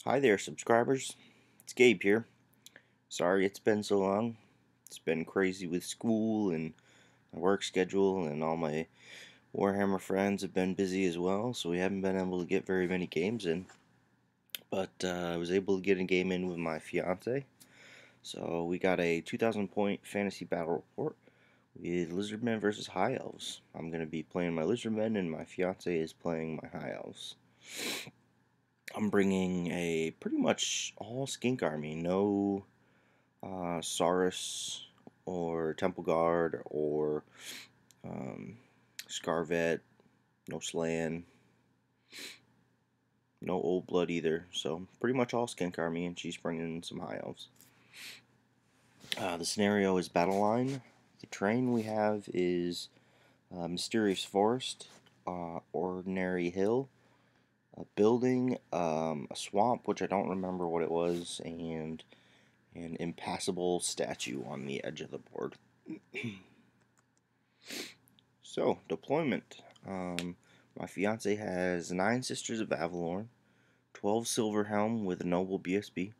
Hi there, subscribers. It's Gabe here. Sorry it's been so long. It's been crazy with school and my work schedule, and all my Warhammer friends have been busy as well, so we haven't been able to get very many games in. But I was able to get a game in with my fiance. So we got a 2,000 point fantasy battle report with Lizardmen versus High Elves. I'm going to be playing my Lizardmen, and my fiance is playing my High Elves. I'm bringing a pretty much all skink army. No Saurus or Temple Guard or um, Scarvet, no Slan, no Old Blood either. So pretty much all skink army, and she's bringing some High Elves. The scenario is Battle Line. The terrain we have is Mysterious Forest, Ordinary Hill, a building, a swamp, which I don't remember what it was, and an impassable statue on the edge of the board. So, deployment. My fiance has 9 Sisters of Avalorn, 12 Silverhelm with a Noble BSB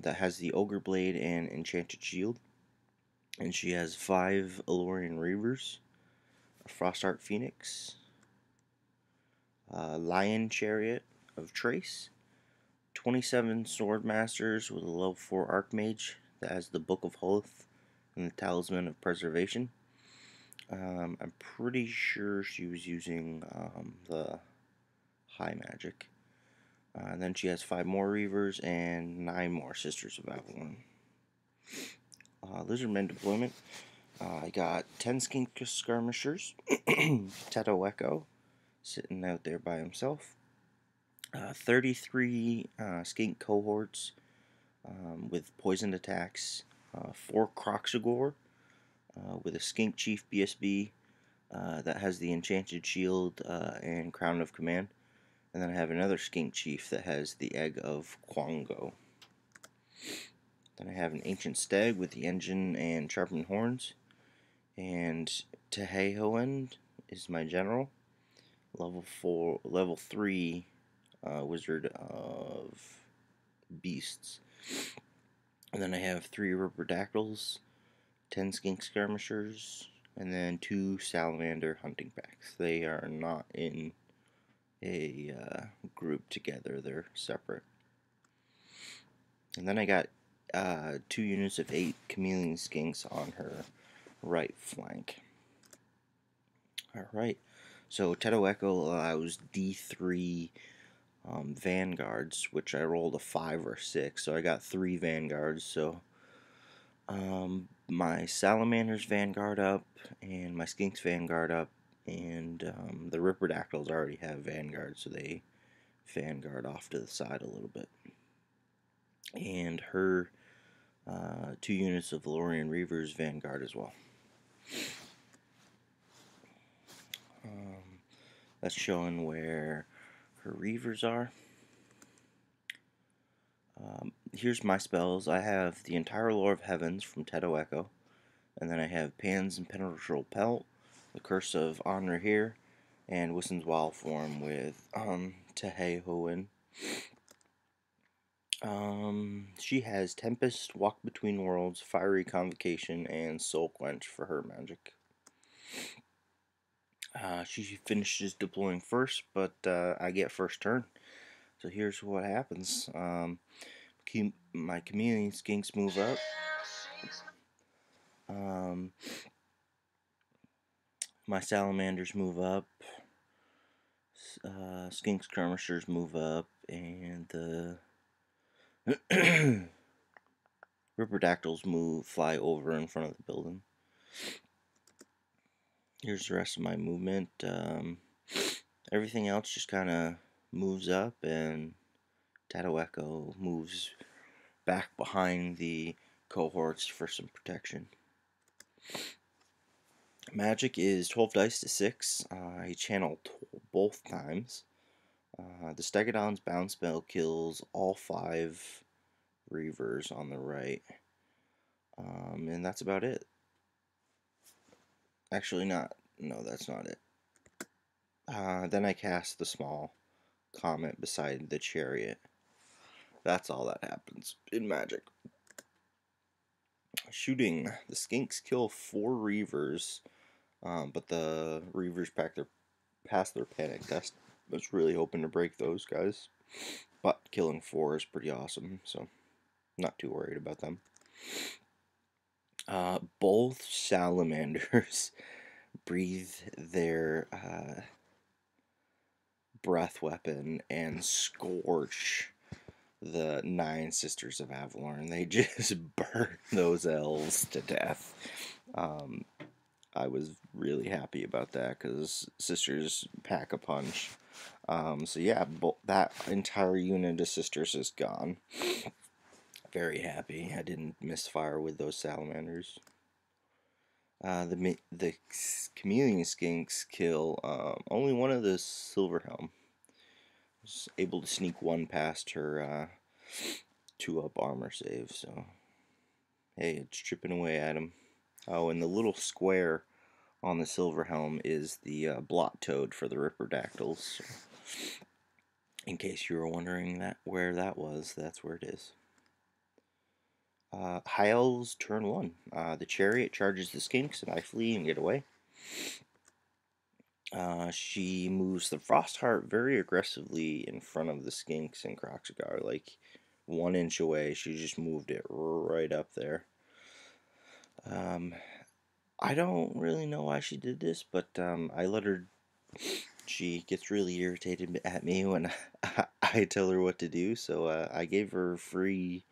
that has the Ogre Blade and Enchanted Shield. And she has 5 Elorian Reavers, a Frostart Phoenix, a Lion Chariot of Trace, 27 Swordmasters with a level 4 Archmage that has the Book of Hoth and the Talisman of Preservation. I'm pretty sure she was using the High Magic. And then she has 5 more Reavers and 9 more Sisters of Avalon. Lizardmen deployment. I got 10 Skink Skirmishers. Teto Echo sitting out there by himself. 33 Skink cohorts with poisoned attacks. 4 Croxagore with a Skink Chief BSB that has the Enchanted Shield and Crown of Command. And then I have another Skink Chief that has the Egg of Quango. Then I have an Ancient Stag with the Engine and Sharpened Horns. And Tehehoen is my general. Level 3 Wizard of Beasts. And then I have 3 Riperdactyls, 10 Skink Skirmishers, and then 2 Salamander hunting packs. They are not in a group together, they're separate. And then I got 2 units of 8 Chameleon Skinks on her right flank. Alright, so Teto Echo allows D3 Vanguards, which I rolled a 5 or 6, so I got 3 Vanguards. So my Salamander's Vanguard up, and my Skink's Vanguard up, and the Riperdactyls already have Vanguard, so they Vanguard off to the side a little bit. And her 2 units of Valorian Reavers Vanguard as well. That's showing where her Reavers are. Here's my spells. I have the entire Lore of Heavens from Teto Echo, and then I have Pan's Impenetrable Pelt, the Curse of Honor here, and Wissen's Wild Form with Tehehoen. She has Tempest, Walk Between Worlds, Fiery Convocation, and Soul Quench for her magic. She finishes deploying first, but I get first turn. So here's what happens. My Chameleon Skinks move up. My Salamanders move up. Skink Skirmishers move up, and the Riperdactyls fly over in front of the building. Here's the rest of my movement. Everything else just kind of moves up, and Teto Echo moves back behind the cohorts for some protection. Magic is 12 dice to 6. I channel both times. The Stegodon's bound spell kills all 5 Reavers on the right. And that's about it. Actually, not. No, that's not it. Then I cast the small comet beside the chariot That's all that happens in Magic. Shooting. The Skinks kill 4 Reavers, but the Reavers pass their panic test. I was really hoping to break those guys. But killing 4 is pretty awesome, so not too worried about them. Both salamanders breathe their breath weapon and scorch the 9 Sisters of Avalorn. They just burn those elves to death. I was really happy about that because Sisters pack a punch. So yeah, that entire unit of Sisters is gone. Very happy I didn't misfire with those salamanders. The chameleon skinks kill only one of the Silverhelm. Was able to sneak one past her 2-up armor save, so hey, it's chipping away at him. Oh, and the little square on the Silverhelm is the blot toad for the Ripperdactyls. So in case you were wondering where that was, that's where it is. High Elves turn 1. The chariot charges the skinks and I flee and get away. She moves the Frostheart very aggressively in front of the skinks and Kroxagar, like 1 inch away. She just moved it right up there. I don't really know why she did this, but I let her. She gets really irritated at me when I tell her what to do, so I gave her free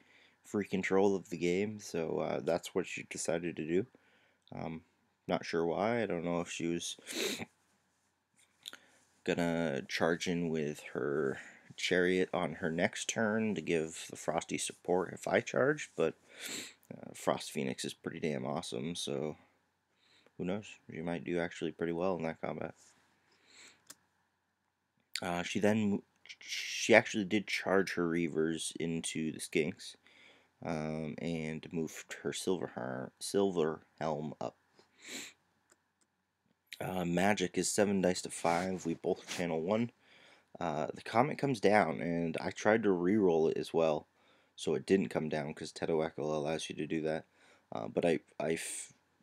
control of the game. So that's what she decided to do. Not sure why. I don't know if she was gonna charge in with her chariot on her next turn to give the Frosty support if I charged, but Frost Phoenix is pretty damn awesome, so who knows? She might do actually pretty well in that combat. She actually did charge her Reavers into the Skinks, and moved her Silver Helm up. Magic is 7 dice to 5. We both channel 1. The comet comes down, and I tried to re-roll it as well, so it didn't come down because Tedoecho allows you to do that. But I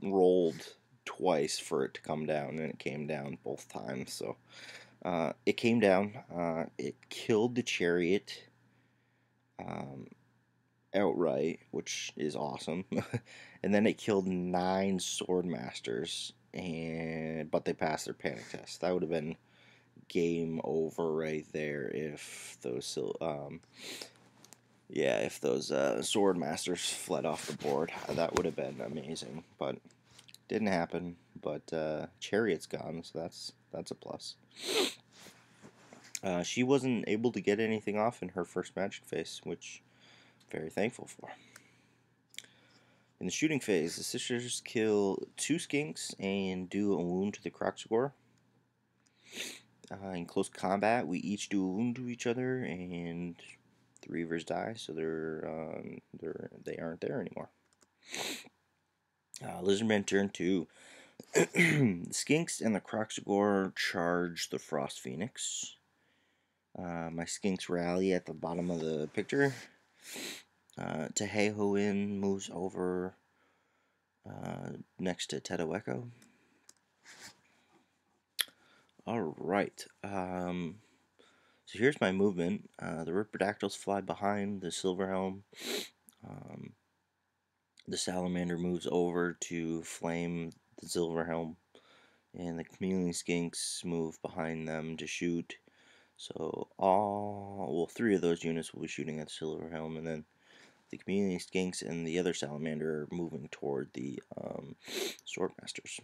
rolled twice for it to come down, and it came down both times. So it came down. It killed the chariot outright, which is awesome. And then it killed 9 swordmasters, but they passed their panic test. That would have been game over right there if those swordmasters fled off the board. That would have been amazing, but didn't happen. But chariot's gone, so that's a plus. She wasn't able to get anything off in her first magic phase, which I'm very thankful for. In the shooting phase, the sisters kill 2 skinks and do a wound to the Kroxagar. In close combat, we each do a wound to each other, and the Reavers die, so they aren't there anymore. Lizardmen turn 2. The Skinks and the Kroxagar charge the Frost Phoenix. My Skinks rally at the bottom of the picture. Tehehoin moves over next to Tedoecho. Alright. So here's my movement. The Ripperdactyls fly behind the Silverhelm. The Salamander moves over to flame the Silverhelm. And the Chameleon Skinks move behind them to shoot. So 3 of those units will be shooting at the Silverhelm, and then the Chameleon Skinks and the other Salamander are moving toward the Swordmasters.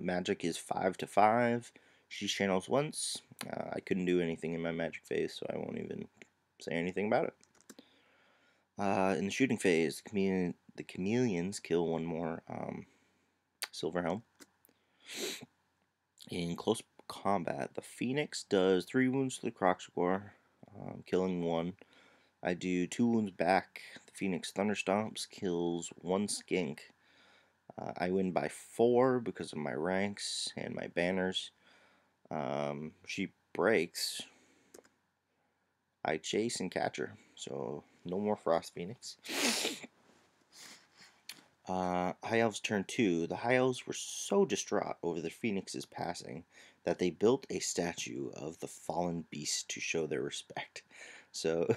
Magic is 5 to 5. She channels once. I couldn't do anything in my magic phase, so I won't even say anything about it. In the shooting phase, the chameleons kill 1 more Silverhelm. In close combat, the Phoenix does 3 wounds to the Kroxagar, killing 1. I do 2 wounds back. The Phoenix Thunderstomps, kills 1 skink. I win by 4 because of my ranks and my banners. She breaks. I chase and catch her, so no more Frost Phoenix. High Elves turn 2. The High Elves were so distraught over the Phoenix's passing that they built a statue of the fallen beast to show their respect. So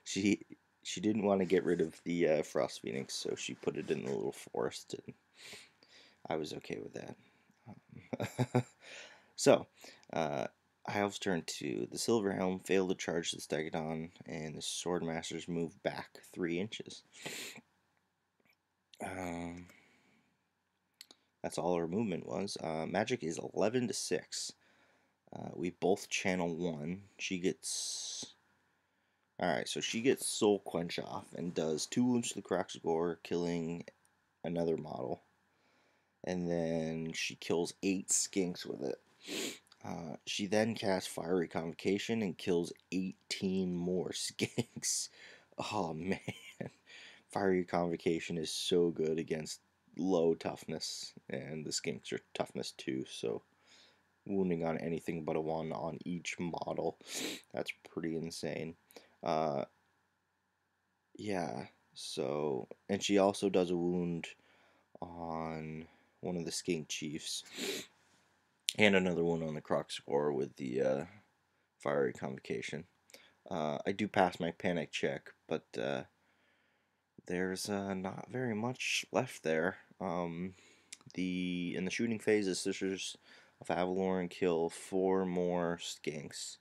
she she didn't want to get rid of the Frost Phoenix, so she put it in the little forest, and I was okay with that. So, High Elves turn 2. The Silver Helm failed to charge the Stegodon, and the Swordmasters moved back 3 inches. That's all her movement was. Magic is 11 to 6. We both channel 1. She gets. Alright, so she gets Soul Quench off and does 2 wounds to the Croxagore, killing another model. And then she kills 8 skinks with it. She then casts Fiery Convocation and kills 18 more skinks. Oh man. Fiery Convocation is so good against low toughness, and the skinks are toughness 2, so wounding on anything but a 1 on each model. That's pretty insane. Yeah, so, and she also does a wound on one of the skink chiefs, and another one on the Croxagore with the Fiery Convocation. I do pass my panic check, but there's not very much left there. In the shooting phase, the Sisters of Avalorn kill 4 more skinks.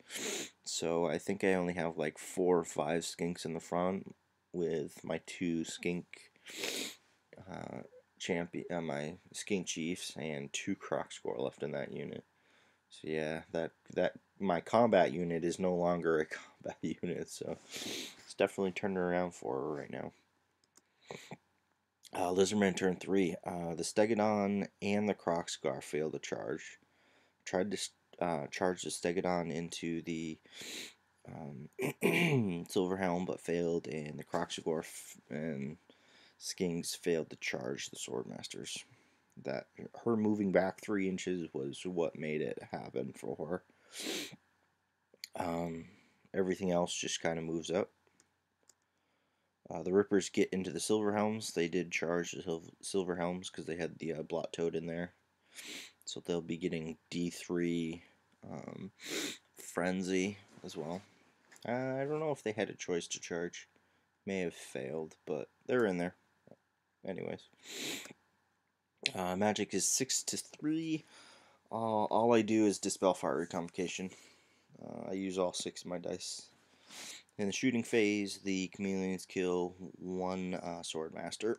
So I think I only have like 4 or 5 skinks in the front, with my 2 skink my skink chiefs and 2 Croxagore left in that unit. So yeah, that my combat unit is no longer a combat unit, so it's definitely turning around for her right now. Lizardmen turn 3. The Stegodon and the Croxagore failed to charge. Tried to charge the Stegodon into the Silver Helm, but failed, and the Croxagore and Skinks failed to charge the Swordmasters. That her moving back 3 inches was what made it happen for her. Everything else just kind of moves up. The Rippers get into the Silver Helms. They did charge the Silver Helms because they had the Blot Toad in there. So they'll be getting D3 Frenzy as well. I don't know if they had a choice to charge. May have failed, but they're in there. Anyways. Magic is 6 to 3. All I do is Dispel Fiery Convocation. I use all 6 of my dice. In the shooting phase, the Chameleons kill 1 Swordmaster.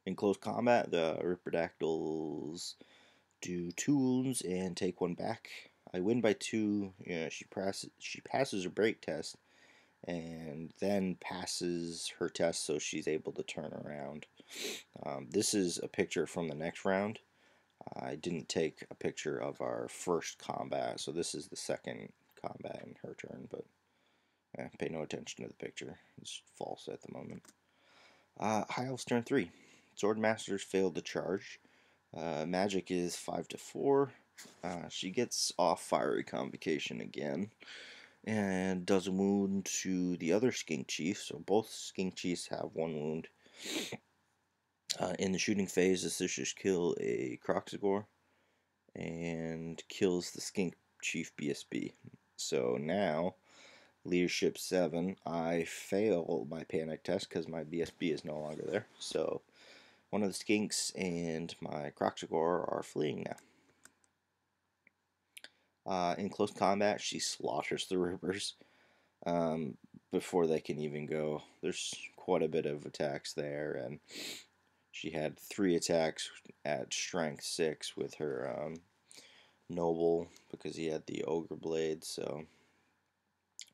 In close combat, the Ripperdactyls do 2 wounds and take 1 back. I win by 2. Yeah, she passes her break test, and then passes her test, so she's able to turn around. This is a picture from the next round. I didn't take a picture of our first combat, so this is the second combat in her turn, but pay no attention to the picture. It's false at the moment. High Elves turn 3. Swordmasters failed to charge. Magic is 5 to 4. She gets off Fiery Convocation again, and does a wound to the other Skink Chief, so both Skink Chiefs have 1 wound. In the shooting phase, the Sisters kill a Croxagore and kills the Skink Chief BSB. So now, Leadership 7, I fail my panic test because my BSB is no longer there. So one of the Skinks and my Croxagore are fleeing now. In close combat, she slaughters the Rippers before they can even go. There's quite a bit of attacks there, and she had 3 attacks at strength 6 with her noble because he had the ogre blade, so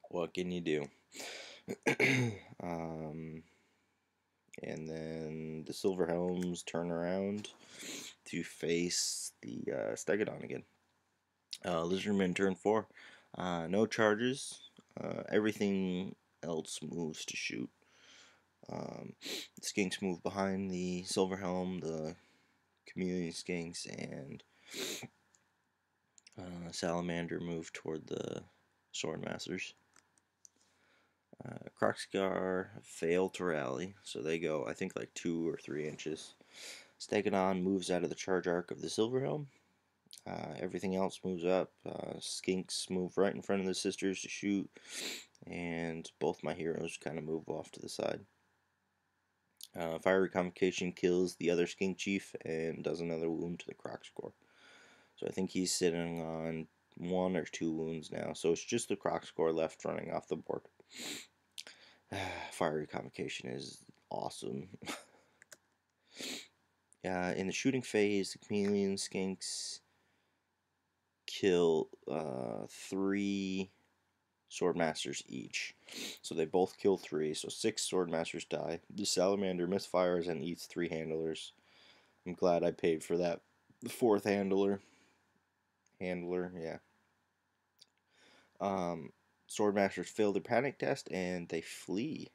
what can you do? And then the Silver Helms turn around to face the Stegodon again. Lizardmen turn 4. No charges. Everything else moves to shoot. The Skinks move behind the Silver Helm, the Chameleon Skinks, and Salamander move toward the Swordmasters. Crocscar fail to rally, so they go, I think, like 2 or 3 inches. Stegodon moves out of the charge arc of the Silverhelm. Everything else moves up. Skinks move right in front of the sisters to shoot, and both my heroes kind of move off to the side. Fiery Convocation kills the other Skink Chief and does another wound to the Crocscore. So I think he's sitting on 1 or 2 wounds now. So it's just the Crocscore left running off the board. Fiery Convocation is awesome. In the shooting phase, the Chameleon Skinks kill 3 Swordmasters each. So they both kill 3, so 6 Swordmasters die. The Salamander misfires and eats 3 handlers. I'm glad I paid for that 4th handler. Yeah. Swordmasters fail their panic test and they flee.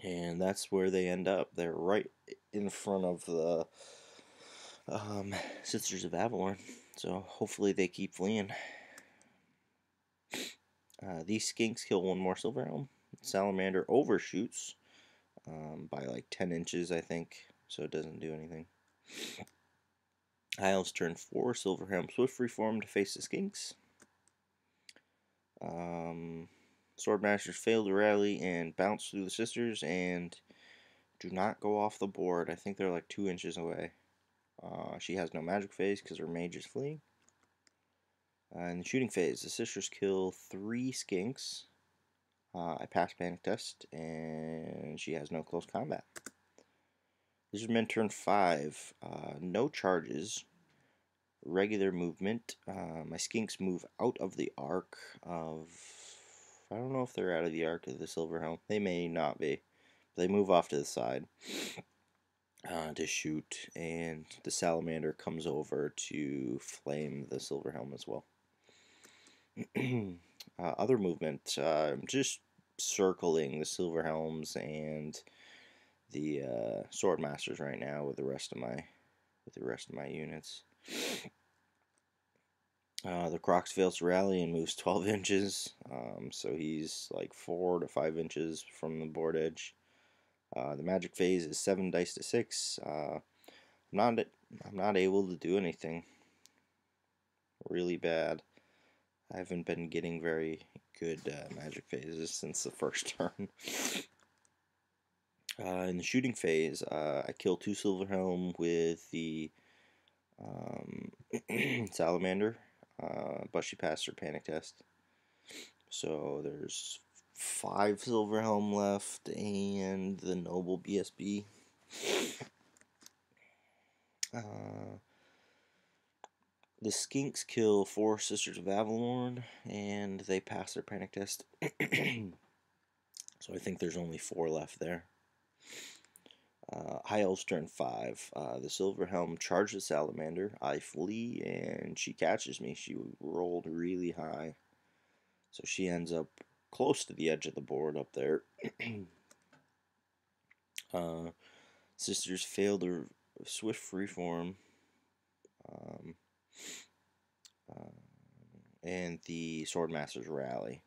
And that's where they end up. They're right in front of the Sisters of Avalorn. So hopefully they keep fleeing. These skinks kill 1 more Silverhelm. Salamander overshoots by like 10 inches, I think, so it doesn't do anything. Elves turn 4, Silverhelm Swift Reform to face the skinks. Swordmasters fail to rally and bounce through the sisters and do not go off the board. I think they're like 2 inches away. She has no magic phase because her mage is fleeing. In the shooting phase, the sisters kill 3 skinks. I pass panic test, and she has no close combat. Lizardmen turn 5. No charges. Regular movement. My skinks move out of the arc of... I don't know if they're out of the arc of the Silverhelm. They may not be. They move off to the side to shoot, and the Salamander comes over to flame the Silverhelm as well. Other movement, just circling the Silverhelms and the Swordmasters right now with the rest of my units. The Crocs fails to rally and moves 12 inches, so he's like 4 to 5 inches from the board edge. The magic phase is 7 dice to 6. I'm not able to do anything. Really bad. I haven't been getting very good magic phases since the first turn. In the shooting phase, I kill 2 Silverhelm with the Salamander, but she passed her panic test. So there's 5 Silverhelm left and the Noble BSB. The Skinks kill 4 Sisters of Avalorn, and they pass their panic test. So I think there's only 4 left there. High Elves turn 5. The Silverhelm charges Salamander. I flee, and she catches me. She rolled really high. So she ends up close to the edge of the board up there. Sisters fail to swift freeform. And the Swordmasters rally.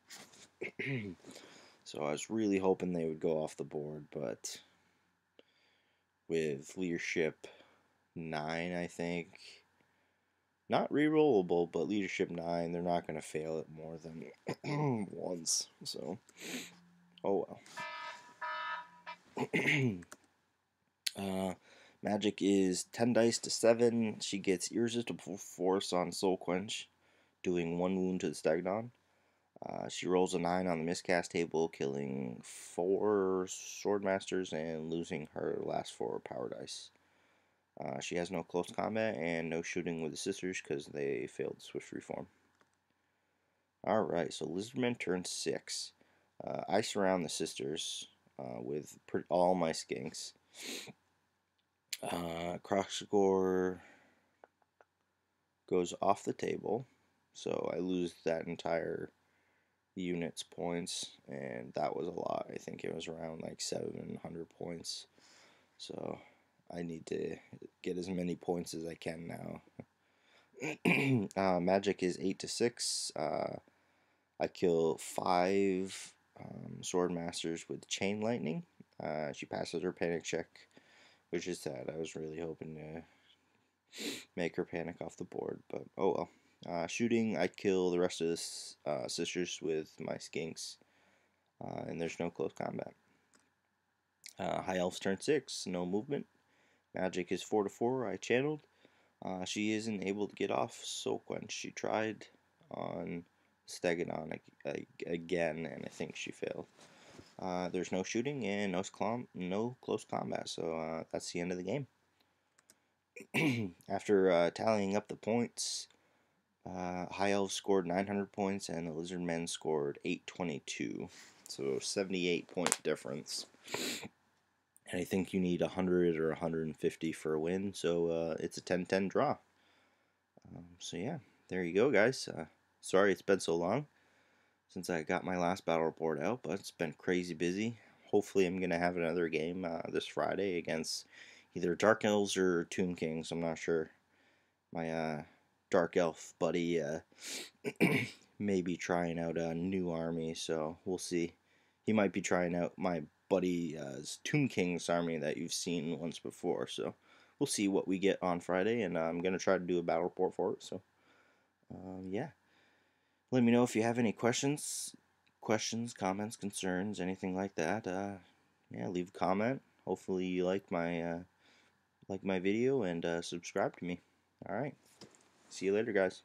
So I was really hoping they would go off the board, but with leadership 9, I think, not re-rollable, but leadership 9, they're not going to fail it more than once. So, oh well. Magic is 10 dice to 7. She gets Irresistible Force on Soul Quench, doing 1 wound to the Stegodon. She rolls a 9 on the miscast table, killing 4 Swordmasters and losing her last 4 power dice. She has no close combat and no shooting with the sisters because they failed Swift Reform. Alright, so Lizardmen turn 6. I surround the sisters with all my skinks. Crocscore goes off the table, so I lose that entire unit's points, and that was a lot. I think it was around like 700 points, so I need to get as many points as I can now. Magic is 8 to 6. I kill 5 sword masters with chain lightning. She passes her panic check, which is sad. I was really hoping to make her panic off the board, but oh well. Shooting, I kill the rest of the sisters with my skinks, and there's no close combat. High Elves turn 6, no movement. Magic is 4 to 4. I channeled. She isn't able to get off Soul Quench. She tried on Stegodon again, and I think she failed. There's no shooting and no close combat, so that's the end of the game. After tallying up the points, High Elves scored 900 points, and the Lizardmen scored 822. So 78-point difference. And I think you need 100 or 150 for a win, so it's a 10-10 draw. So yeah, there you go, guys. Sorry it's been so long since I got my last battle report out, but it's been crazy busy. Hopefully I'm going to have another game this Friday against either Dark Elves or Tomb Kings. I'm not sure. My Dark Elf buddy may be trying out a new army, so we'll see. He might be trying out my buddy's Tomb King's army that you've seen once before, so we'll see what we get on Friday, and I'm going to try to do a battle report for it, so yeah. Let me know if you have any questions, comments, concerns, anything like that. Yeah, leave a comment. Hopefully you like my video and subscribe to me. All right. See you later, guys.